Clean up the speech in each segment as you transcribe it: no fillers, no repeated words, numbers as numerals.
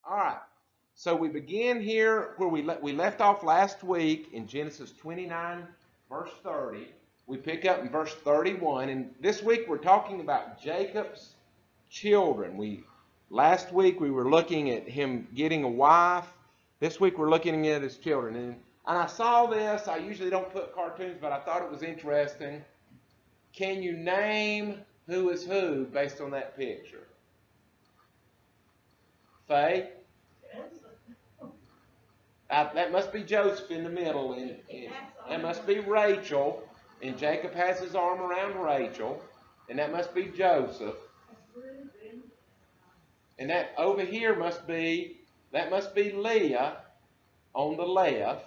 All right. So we begin here where we left off last week in Genesis 29, verse 30. We pick up in verse 31, and this week we're talking about Jacob's children. Last week we were looking at him getting a wife. This week we're looking at his children. And I saw this. I usually don't put cartoons, but I thought it was interesting. Can you name who is who based on that picture? Faye? That must be Joseph in the middle, and that must be Rachel, and Jacob has his arm around Rachel, and that must be Joseph. And that over here must be Leah on the left,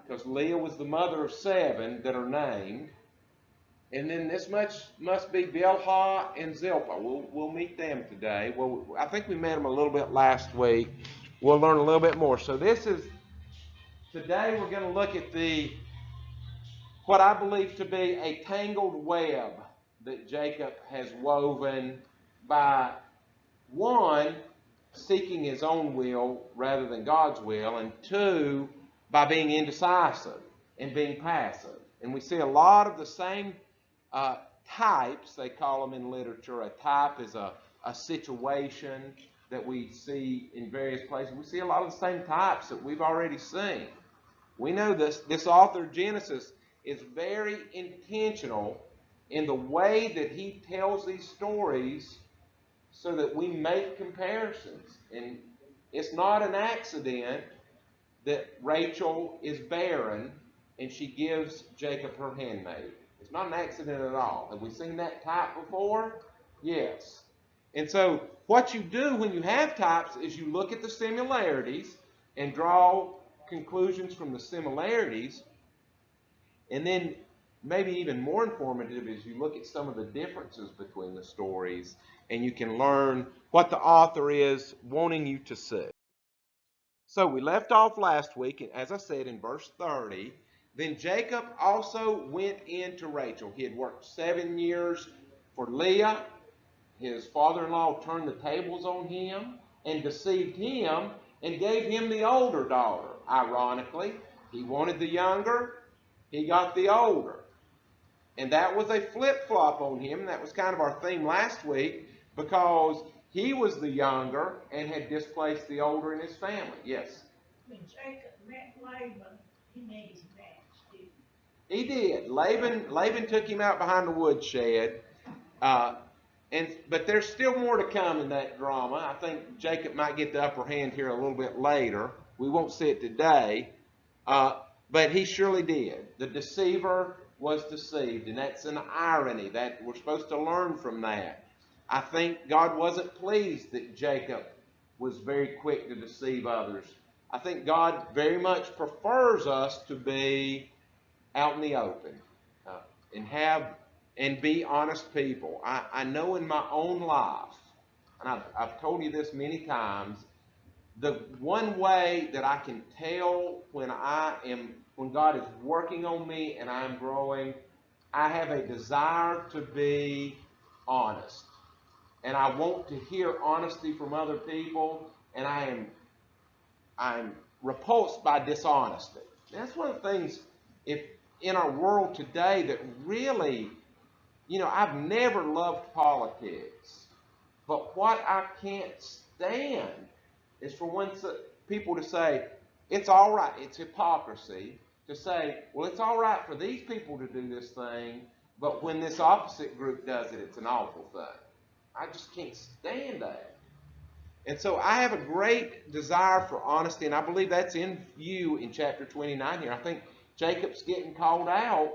because Leah was the mother of 7 that are named. And then this much must be Bilhah and Zilpah. We'll meet them today. Well, I think we met them a little bit last week. We'll learn a little bit more. So today we're going to look at what I believe to be a tangled web that Jacob has woven by, one, seeking his own will rather than God's will, and 2, by being indecisive and being passive. And we see a lot of the same types, they call them in literature. A type is a situation that we see in various places. We see a lot of the same types that we've already seen. We know this author of Genesis is very intentional in the way that he tells these stories so that we make comparisons. And it's not an accident that Rachel is barren and she gives Jacob her handmaid. It's not an accident at all. Have we seen that type before? Yes. And so what you do when you have types is you look at the similarities and draw conclusions from the similarities, and then maybe even more informative is you look at some of the differences between the stories, and you can learn what the author is wanting you to see. So we left off last week, as I said, in verse 30. Then Jacob also went in to Rachel. He had worked 7 years for Leah. His father-in-law turned the tables on him and deceived him and gave him the older daughter. Ironically, he wanted the younger, he got the older. And that was a flip-flop on him. That was kind of our theme last week, because he was the younger and had displaced the older in his family. Yes? When Jacob met Laban, he made his match, didn't he? He did. Laban took him out behind the woodshed. But there's still more to come in that drama. I think Jacob might get the upper hand here a little bit later. We won't see it today. But he surely did. The deceiver was deceived, and that's an irony that we're supposed to learn from that. I think God wasn't pleased that Jacob was very quick to deceive others. I think God very much prefers us to be out in the open and be honest people. I know in my own life, and I've told you this many times, the one way that I can tell when God is working on me and I'm growing, I have a desire to be honest. And I want to hear honesty from other people, and I'm repulsed by dishonesty. That's one of the things in our world today that really, I've never loved politics. But what I can't stand is for people to say, it's all right, it's hypocrisy, to say, well, it's all right for these people to do this thing, but when this opposite group does it, it's an awful thing. I just can't stand that. And so I have a great desire for honesty, and I believe that's in view in chapter 29 here. I think Jacob's getting called out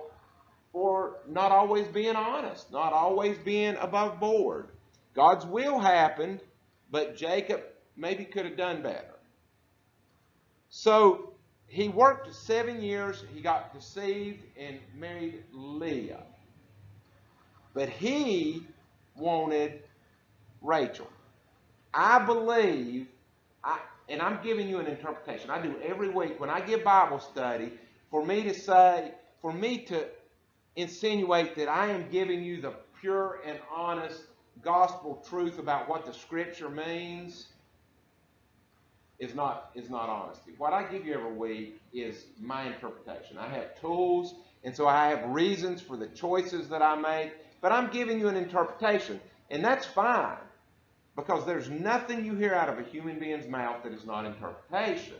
for not always being honest, not always being above board. God's will happened, but Jacob maybe could have done better. So he worked 7 years. He got deceived and married Leah. But he wanted Rachel. I believe, and I'm giving you an interpretation. I do every week when I give Bible study, for me to insinuate that I am giving you the pure and honest gospel truth about what the Scripture means. is not honesty. What I give you every week is my interpretation. I have tools, and so I have reasons for the choices that I make, but I'm giving you an interpretation, and that's fine, because there's nothing you hear out of a human being's mouth that is not interpretation.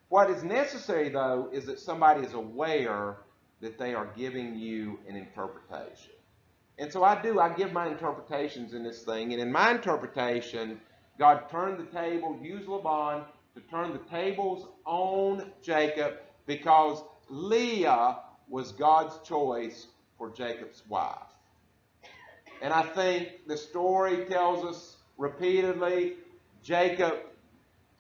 What is necessary, though, is that somebody is aware that they are giving you an interpretation. And so I give my interpretations in this thing, and in my interpretation, God turned the table, used Laban to turn the tables on Jacob because Leah was God's choice for Jacob's wife. And I think the story tells us repeatedly, Jacob,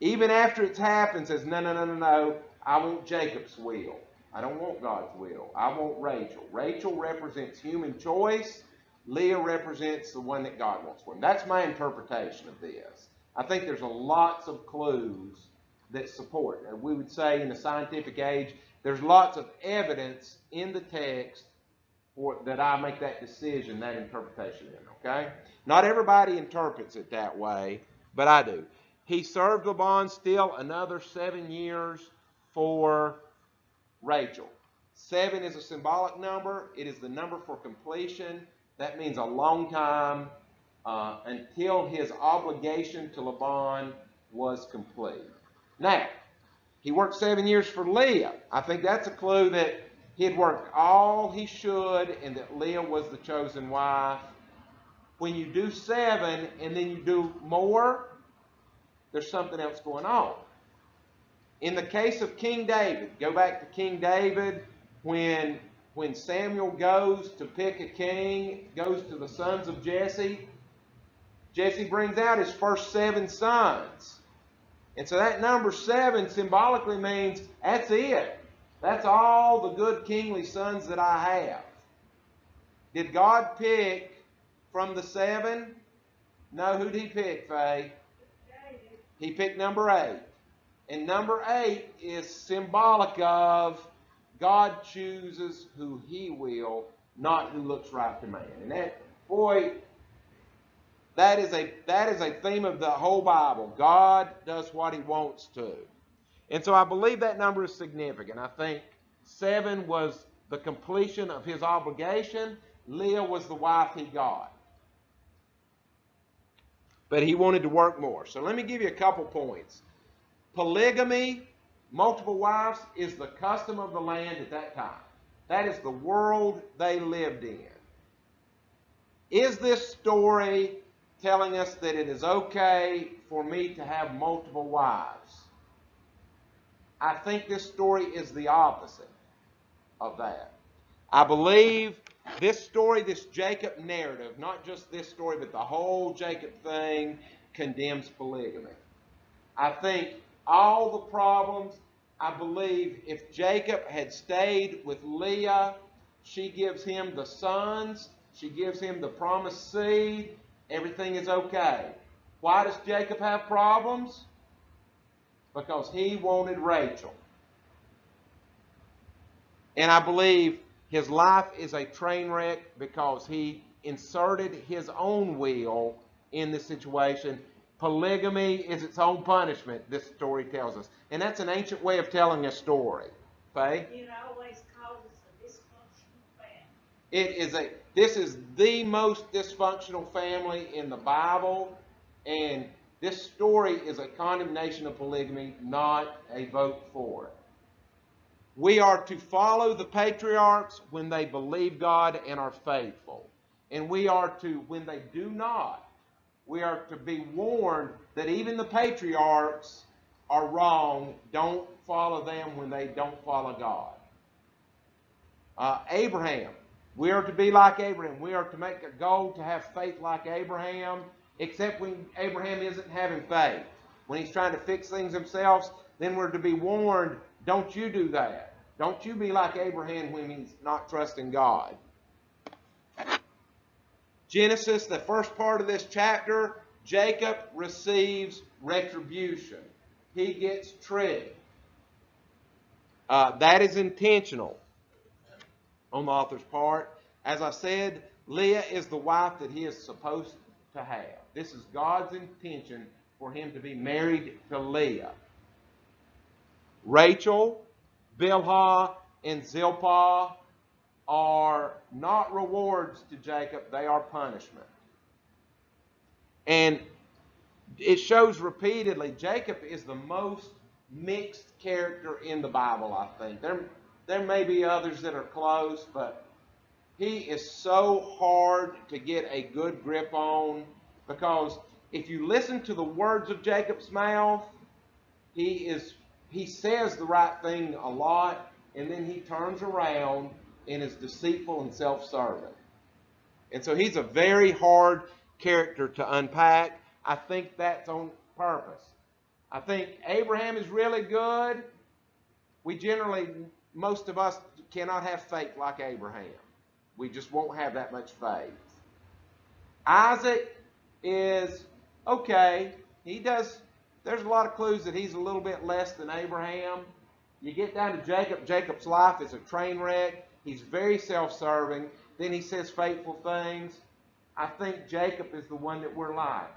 even after it's happened, says, no, I want Jacob's will. I don't want God's will. I want Rachel. Rachel represents human choice. Leah represents the one that God wants for him. That's my interpretation of this. I think there's lots of clues that support it. We would say in the scientific age, there's lots of evidence in the text that I make that decision, that interpretation in, okay? Not everybody interprets it that way, but I do. He served Laban still another 7 years for Rachel. 7 is a symbolic number. It is the number for completion. That means a long time until his obligation to Laban was complete. Now, he worked 7 years for Leah. I think that's a clue that he had worked all he should and that Leah was the chosen wife. When you do 7 and then you do more, there's something else going on. In the case of King David, go back to King David when Samuel goes to pick a king, goes to the sons of Jesse. Jesse brings out his first 7 sons. And so that number 7 symbolically means that's it. That's all the good kingly sons that I have. Did God pick from the 7? No, who did he pick, Faye? He picked number 8. And number 8 is symbolic of God chooses who he will, not who looks right to man. And that is a theme of the whole Bible. God does what he wants to. And so I believe that number is significant. I think 7 was the completion of his obligation. Leah was the wife he got. But he wanted to work more. So let me give you a couple points. Polygamy, multiple wives, is the custom of the land at that time. That is the world they lived in. Is this story telling us that it is okay for me to have multiple wives? I think this story is the opposite of that. I believe this story, this Jacob narrative, not just this story, but the whole Jacob thing, condemns polygamy. I think all the problems, I believe if Jacob had stayed with Leah, she gives him the sons, she gives him the promised seed, everything is okay. Why does Jacob have problems? Because he wanted Rachel. And I believe his life is a train wreck because he inserted his own will in this situation. Polygamy is its own punishment, this story tells us. And that's an ancient way of telling a story. Faye? It always causes a dysfunctional family. This is the most dysfunctional family in the Bible, and this story is a condemnation of polygamy, not a vote for it. We are to follow the patriarchs when they believe God and are faithful. And we are to, when they do not, we are to be warned that even the patriarchs are wrong. Don't follow them when they don't follow God. Abraham. We are to be like Abraham. We are to make a goal to have faith like Abraham, except when Abraham isn't having faith. When he's trying to fix things himself, then we're to be warned, don't you do that. Don't you be like Abraham when he's not trusting God. Genesis, the first part of this chapter, Jacob receives retribution. He gets tricked. That is intentional on the author's part. As I said, Leah is the wife that he is supposed to have. This is God's intention for him to be married to Leah. Rachel, Bilhah, and Zilpah are not rewards to Jacob, they are punishment. And it shows repeatedly, Jacob is the most mixed character in the Bible, I think. There may be others that are close, but he is so hard to get a good grip on, because if you listen to the words of Jacob's mouth, he says the right thing a lot, and then he turns around and is deceitful and self-serving. And so he's a very hard character to unpack. I think that's on purpose. I think Abraham is really good. Most of us cannot have faith like Abraham. We just won't have that much faith. Isaac is okay. There's a lot of clues that he's a little bit less than Abraham. You get down to Jacob. Jacob's life is a train wreck. He's very self-serving. Then he says faithful things. I think Jacob is the one that we're like.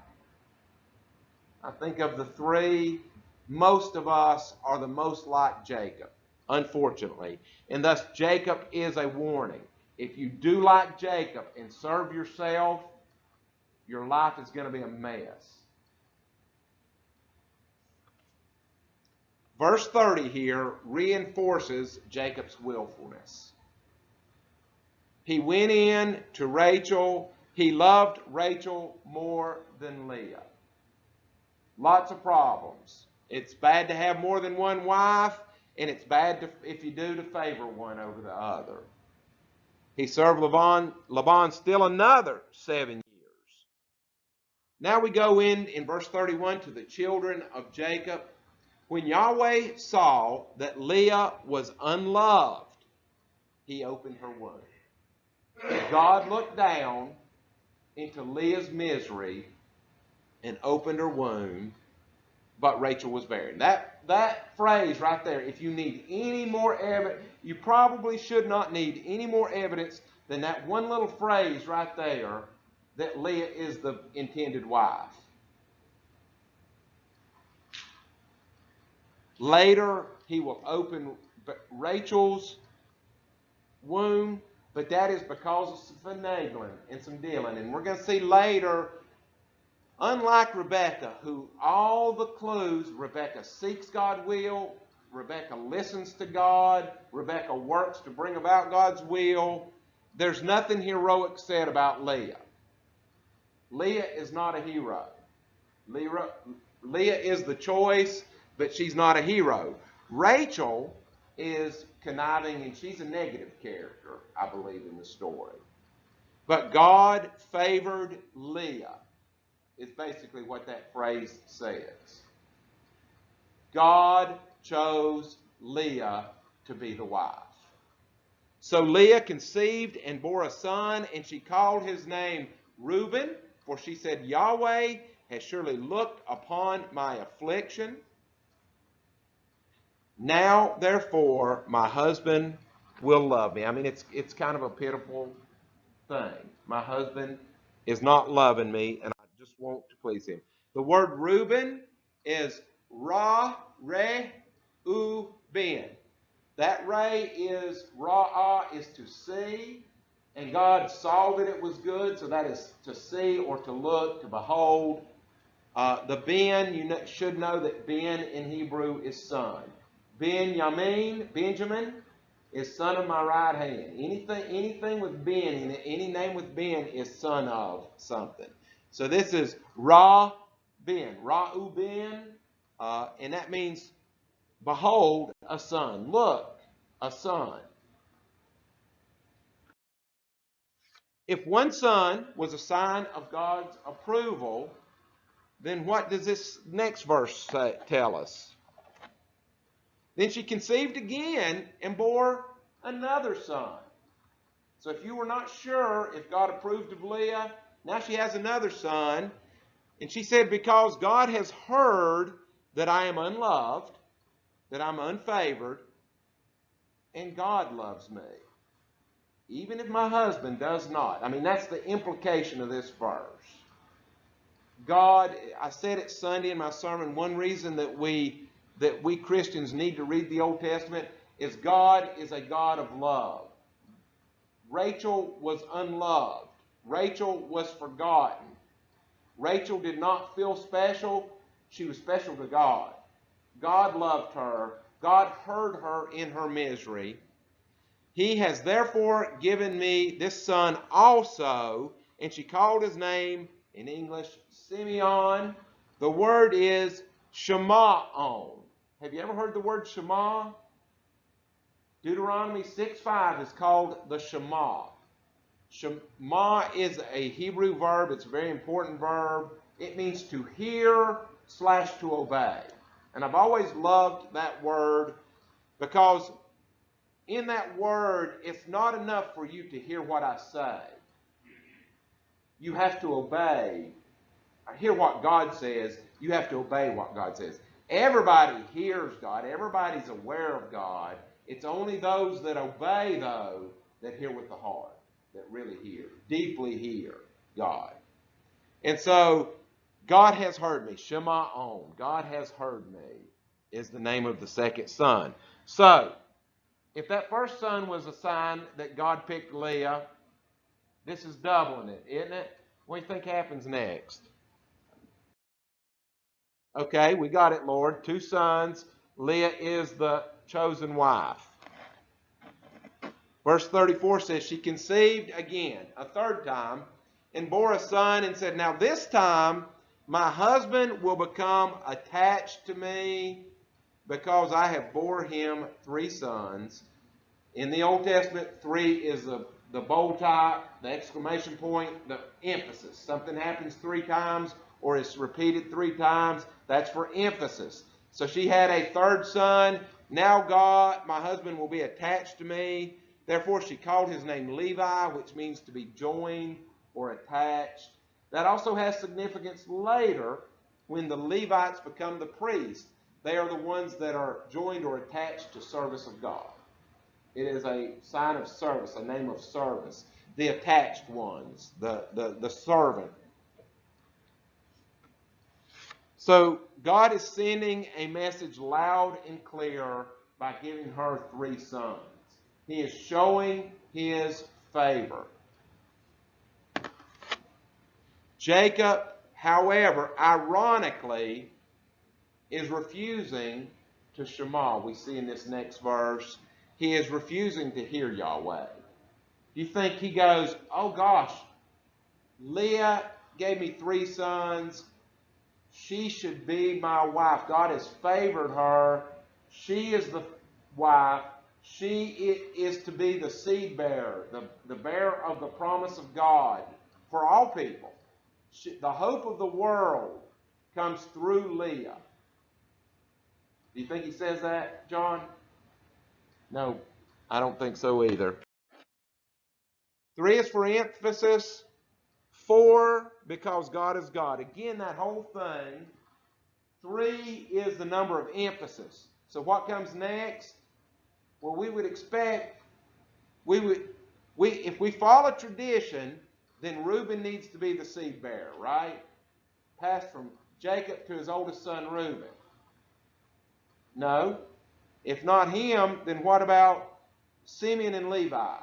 I think of the three, most of us are the most like Jacob, unfortunately. And thus Jacob is a warning. If you do like Jacob and serve yourself, your life is going to be a mess. Verse 30 here reinforces Jacob's willfulness. He went in to Rachel. He loved Rachel more than Leah. Lots of problems. It's bad to have more than one wife, and it's bad if you do to favor one over the other. He served Laban still another 7 years. Now we go in verse 31 to the children of Jacob. When Yahweh saw that Leah was unloved, he opened her womb. God looked down into Leah's misery and opened her womb, but Rachel was barren. That phrase right there, if you need any more evidence, you probably should not need any more evidence than that one little phrase right there, that Leah is the intended wife. Later, he will open Rachel's womb, but that is because of some finagling and some dealing. And we're going to see later, unlike Rebekah, who all the clues, Rebekah seeks God's will, Rebekah listens to God, Rebekah works to bring about God's will. There's nothing heroic said about Leah. Leah is not a hero. Leah is the choice, but she's not a hero. Rachel is conniving, and she's a negative character, I believe, in the story. But God favored Leah, is basically what that phrase says. God chose Leah to be the wife. So Leah conceived and bore a son, and she called his name Reuben, for she said, Yahweh has surely looked upon my affliction. Now, therefore, my husband will love me. I mean, it's kind of a pitiful thing. My husband is not loving me, and I just want to please him. The word Reuben is Ra, Re, U, Ben. That Re is, Ra'ah is to see, and God saw that it was good, so that is to see or to look, to behold. The Ben, you should know that Ben in Hebrew is son. Benjamin, is son of my right hand. Anything with Ben, any name with Ben is son of something. So this is Ra-Ben, Ra-U-Ben, and that means behold a son. Look, a son. If one son was a sign of God's approval, then what does this next verse tell us? Then she conceived again and bore another son. So if you were not sure if God approved of Leah, now she has another son. And she said, because God has heard that I am unloved, that I'm unfavored, and God loves me, even if my husband does not. I mean, that's the implication of this verse. God, I said it Sunday in my sermon, one reason that we Christians need to read the Old Testament is God is a God of love. Rachel was unloved. Rachel was forgotten. Rachel did not feel special. She was special to God. God loved her. God heard her in her misery. He has therefore given me this son also, and she called his name, in English, Simeon. The word is Shema'on. Have you ever heard the word Shema? Deuteronomy 6:5 is called the Shema. Shema is a Hebrew verb. It's a very important verb. It means to hear / to obey. And I've always loved that word because in that word, it's not enough for you to hear what I say. You have to obey. I hear what God says. You have to obey what God says. Everybody hears God. Everybody's aware of God. It's only those that obey, though, that hear with the heart, that really hear, deeply hear God. And so, God has heard me. Shema'on. God has heard me is the name of the second son. So, if that first son was a sign that God picked Leah, this is doubling it, isn't it? What do you think happens next? Okay, we got it, Lord. 2 sons. Leah is the chosen wife. Verse 34 says, she conceived again, a third time, and bore a son and said, now this time my husband will become attached to me because I have bore him 3 sons. In the Old Testament, 3 is the bold type, the exclamation point, the emphasis. Something happens 3 times or it's repeated 3 times. That's for emphasis. So she had a third son. Now God, my husband, will be attached to me. Therefore she called his name Levi, which means to be joined or attached. That also has significance later when the Levites become the priests. They are the ones that are joined or attached to service of God. It is a sign of service, a name of service. The attached ones, the servant. So God is sending a message loud and clear by giving her 3 sons. He is showing his favor. Jacob, however, ironically, is refusing to Shema. We see in this next verse, he is refusing to hear Yahweh. You think he goes, oh gosh, Leah gave me 3 sons. She should be my wife. God has favored her. She is the wife. She is to be the seed bearer, the bearer of the promise of God for all people. The hope of the world comes through Leah. Do you think he says that, John? No, I don't think so either. 3 is for emphasis. 4, because God is God. Again, that whole thing. 3 is the number of emphasis. So what comes next? Well, we would expect, if we follow tradition, then Reuben needs to be the seed bearer, right? Passed from Jacob to his oldest son, Reuben. No. If not him, then what about Simeon and Levi?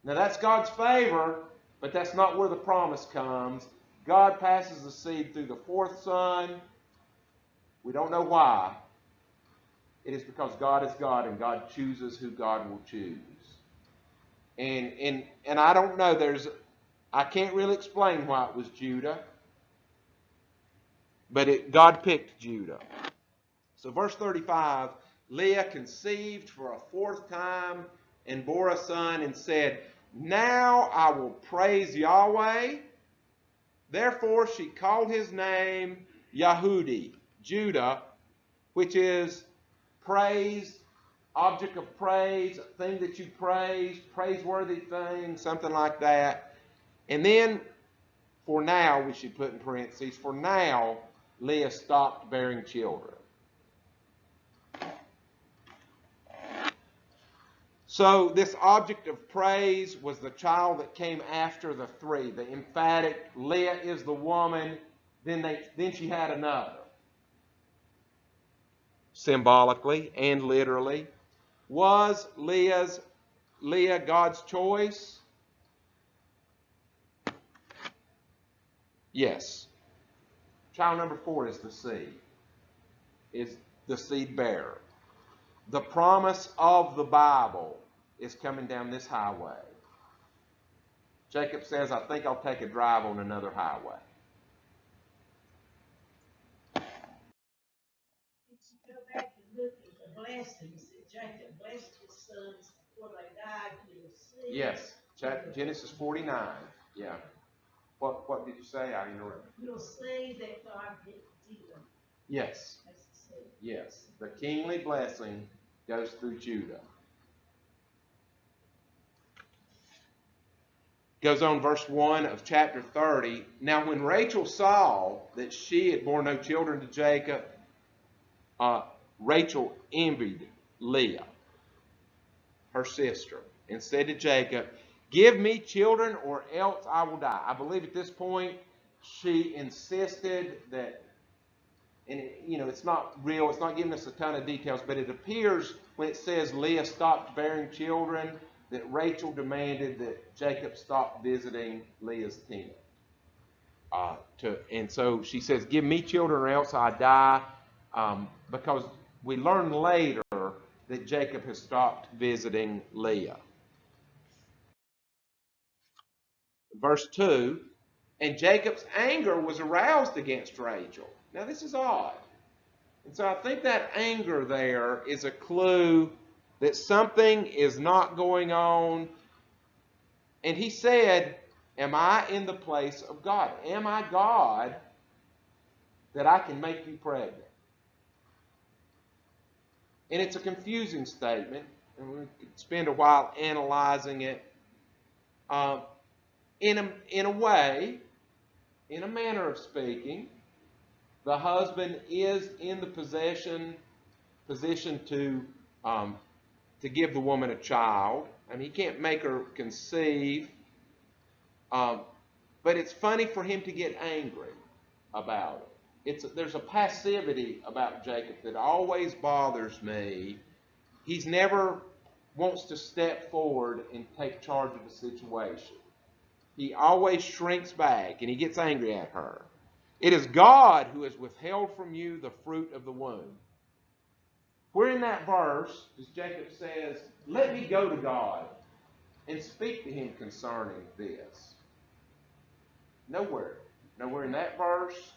Now that's God's favor, but that's not where the promise comes. God passes the seed through the 4th son. We don't know why. It is because God is God and God chooses who God will choose. And I don't know, I can't really explain why it was Judah. But God picked Judah. So verse 35, Leah conceived for a 4th time and bore a son and said, now I will praise Yahweh. Therefore she called his name Yehudi, Judah, which is praise, object of praise, a thing that you praise, praiseworthy thing, something like that. And then, for now, we should put in parentheses, for now, Leah stopped bearing children. So this object of praise was the child that came after the three. The emphatic, Leah is the woman, then she had another. Symbolically and literally. Was Leah God's choice? Yes. Child number 4 is the seed. Is the seed bearer. The promise of the Bible is coming down this highway. Jacob says, I think I'll take a drive on another highway. If you go back and look at the blessings that Jacob blessed his sons before they died, you'll see. Yes, Genesis 49. Yeah. What did you say? I interrupted. You'll see that God did them. Yes. Yes. The kingly blessing goes through Judah. Goes on, verse 1 of chapter 30. Now when Rachel saw that she had borne no children to Jacob, Rachel envied Leah, her sister, and said to Jacob, give me children or else I will die. I believe at this point she insisted that, and it's not real, it's not giving us a ton of details, but it appears when it says Leah stopped bearing children, that Rachel demanded that Jacob stop visiting Leah's tent. And so she says, give me children or else I die, because we learn later that Jacob has stopped visiting Leah. Verse 2, and Jacob's anger was aroused against Rachel. Now this is odd. And so I think that anger there is a clue that something is not going on. And he said, am I in the place of God? Am I God that I can make you pregnant? And it's a confusing statement, and we could spend a while analyzing it. In a way, in a manner of speaking, the husband is in the position to give the woman a child. I mean, he can't make her conceive. But it's funny for him to get angry about it. There's a passivity about Jacob that always bothers me. He's never wants to step forward and take charge of a situation. He always shrinks back and he gets angry at her. It is God who has withheld from you the fruit of the womb. We're in that verse, as Jacob says, let me go to God and speak to him concerning this. Nowhere in that verse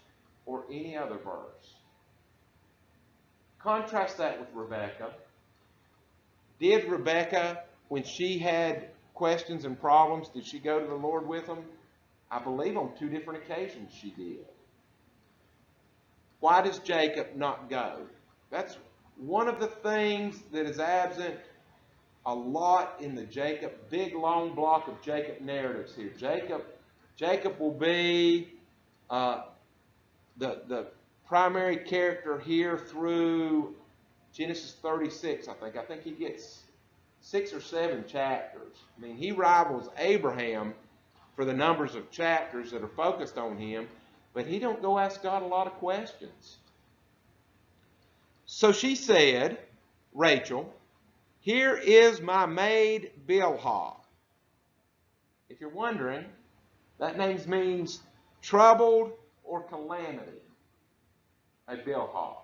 or any other verse. Contrast that with Rebekah. Did Rebekah, when she had questions and problems, did she go to the Lord with them? I believe on 2 different occasions she did. Why does Jacob not go? That's one of the things that is absent a lot in the big long block of Jacob narratives here. Jacob will be the primary character here through Genesis 36, I think. I think he gets 6 or 7 chapters. I mean, he rivals Abraham for the numbers of chapters that are focused on him, but he don't go ask God a lot of questions. So she said, Rachel, here is my maid Bilhah. If you're wondering, that name means troubled or calamity. A Bilhah.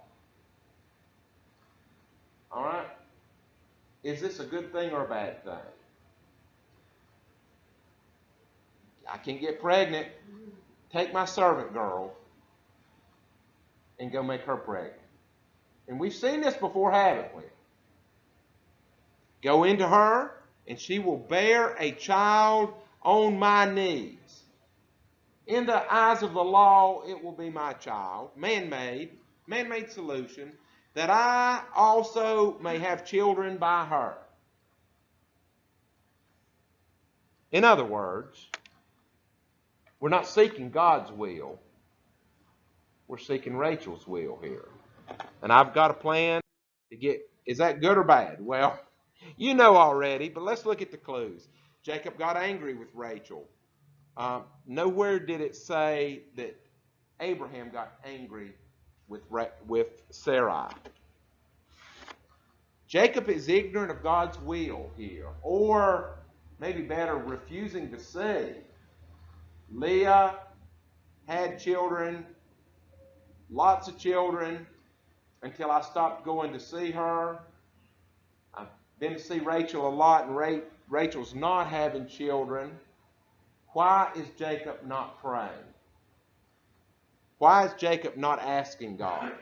All right? Is this a good thing or a bad thing? I can get pregnant. Take my servant girl and go make her pregnant. And we've seen this before, haven't we? Go into her, and she will bear a child on my knees. In the eyes of the law, it will be my child, man-made solution, that I also may have children by her. In other words, we're not seeking God's will. We're seeking Rachel's will here. And I've got a plan to get, is that good or bad? Well, You know already, but let's look at the clues. Jacob got angry with Rachel. Nowhere did it say that Abraham got angry with Sarai. Jacob is ignorant of God's will here, or maybe better, refusing to see. Leah had children, lots of children, until I stopped going to see her. I've been to see Rachel a lot, and Rachel's not having children. Why is Jacob not praying? Why is Jacob not asking God?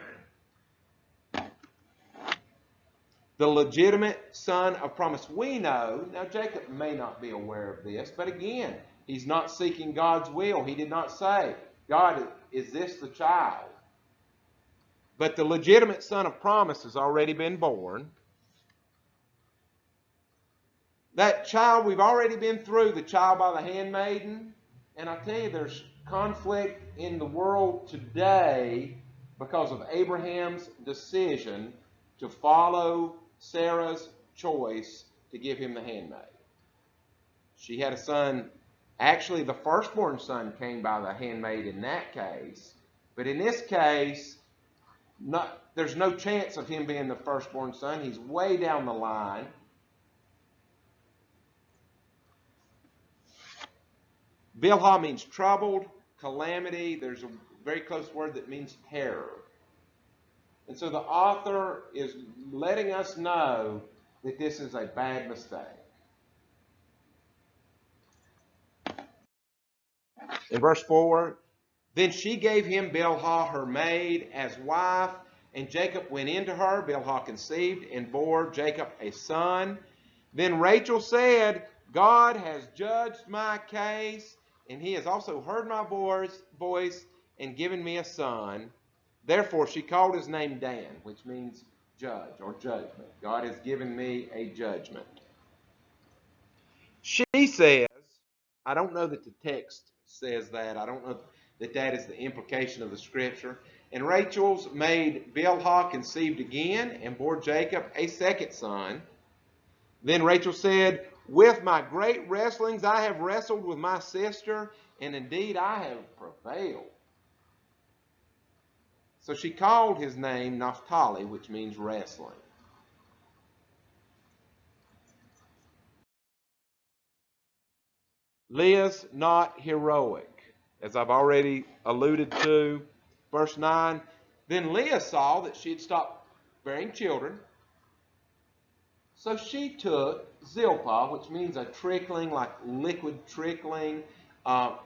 The legitimate son of promise. We know, now Jacob may not be aware of this, but again, he's not seeking God's will. He did not say, God, is this the child? But the legitimate son of promise has already been born. That child, we've already been through the child by the handmaiden. And I tell you, there's conflict in the world today because of Abraham's decision to follow Sarah's choice to give him the handmaid. She had a son. Actually, the firstborn son came by the handmaid in that case. But in this case, there's no chance of him being the firstborn son. He's way down the line. Bilhah means troubled, calamity. There's a very close word that means terror. And so the author is letting us know that this is a bad mistake. In verse 4, then she gave him Bilhah, her maid, as wife, and Jacob went into her. Bilhah conceived and bore Jacob a son. Then Rachel said, God has judged my case, and he has also heard my voice and given me a son. Therefore she called his name Dan, which means judge or judgment. God has given me a judgment. She says, I don't know that the text says that. I don't know that that is the implication of the scripture. And Rachel's maid Bilhah conceived again and bore Jacob a second son. Then Rachel said, with my great wrestlings I have wrestled with my sister, and indeed I have prevailed. So she called his name Naphtali, which means wrestling. Leah's not heroic, as I've already alluded to. Verse 9, then Leah saw that she had stopped bearing children. So she took Zilpah, which means a trickling, like liquid trickling. I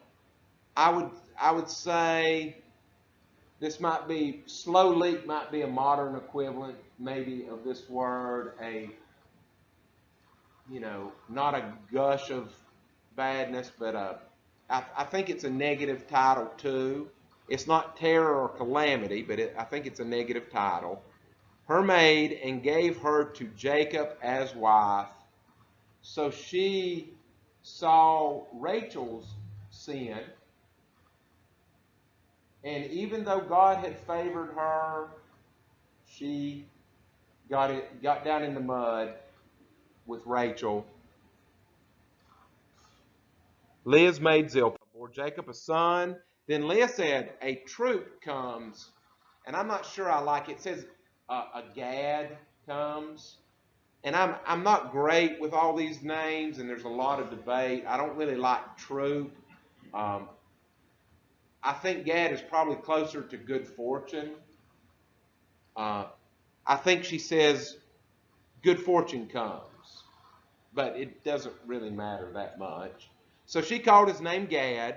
would say this might be, slow leak might be a modern equivalent maybe of this word, not a gush of badness, but I think it's a negative title too. It's not terror or calamity, but I think it's a negative title. Her maid, and gave her to Jacob as wife. So she saw Rachel's sin, and even though God had favored her, she got down in the mud with Rachel. Leah's maid Zilpah bore Jacob a son. Then Leah said, a troop comes, and I'm not sure I like it. It says a Gad comes. And I'm not great with all these names, and there's a lot of debate. I don't really like troop. I think Gad is probably closer to good fortune. I think she says good fortune comes, but it doesn't really matter that much. So she called his name Gad,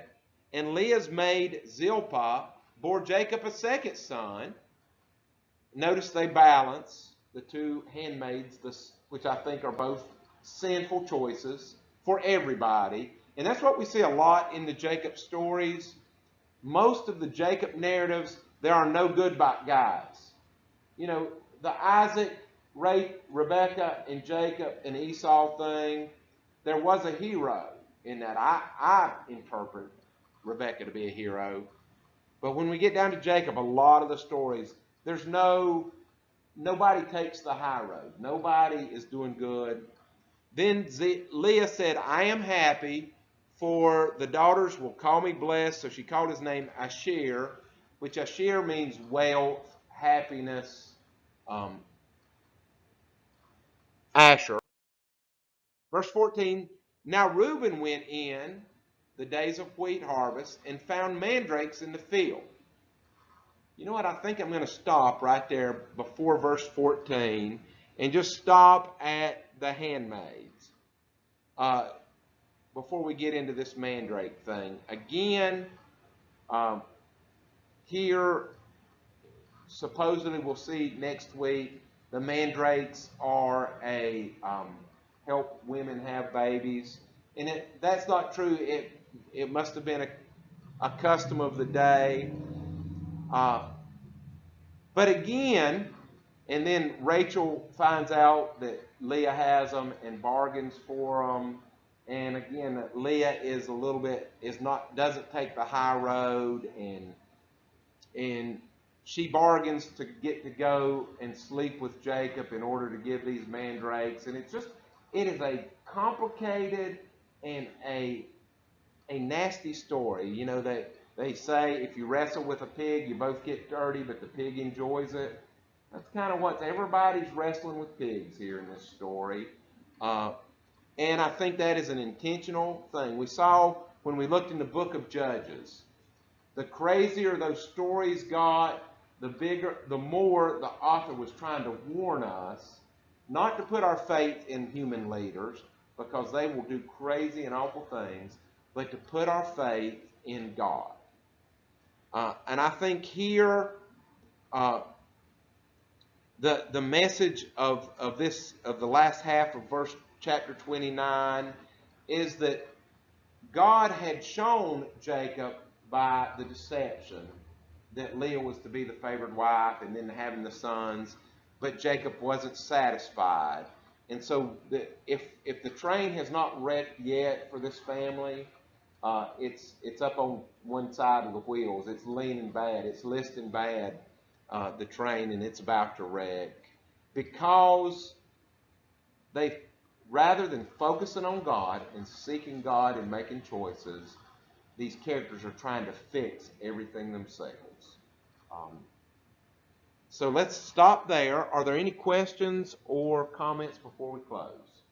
and Leah's maid Zilpah bore Jacob a second son. Notice they balance the two handmaids, which I think are both sinful choices for everybody. And that's what we see a lot in the Jacob stories. Most of the Jacob narratives, there are no good guys. The Isaac, Rebecca, and Jacob and Esau thing, there was a hero in that. I interpret Rebecca to be a hero. But when we get down to Jacob, a lot of the stories, there's no nobody takes the high road. Nobody is doing good. Then Leah said, I am happy, for the daughters will call me blessed. So she called his name Asher, which Asher means wealth, happiness, Asher. Verse 14, now Reuben went in the days of wheat harvest and found mandrakes in the field. You know what? I think I'm going to stop right there before verse 14 and just stop at the handmaids before we get into this mandrake thing. Again, here, supposedly we'll see next week, the mandrakes are a help women have babies. And that's not true. It must have been a custom of the day. But again, and then Rachel finds out that Leah has them and bargains for them. And again, Leah is doesn't take the high road, and she bargains to get to go and sleep with Jacob in order to give these mandrakes. And it is a complicated and a nasty story. You know, they say if you wrestle with a pig, you both get dirty, but the pig enjoys it. That's kind of what everybody's wrestling with pigs here in this story. And I think that is an intentional thing. We saw when we looked in the book of Judges, the crazier those stories got, the more the author was trying to warn us not to put our faith in human leaders, because they will do crazy and awful things, but to put our faith in God. And I think here, the message of the last half of chapter 29 is that God had shown Jacob by the deception that Leah was to be the favored wife and then having the sons, but Jacob wasn't satisfied. And so if the train has not wrecked yet for this family, it's up on one side of the wheels. It's leaning bad. It's listing bad, the train, and it's about to wreck. Because rather than focusing on God and seeking God and making choices, these characters are trying to fix everything themselves. So let's stop there. Are there any questions or comments before we close?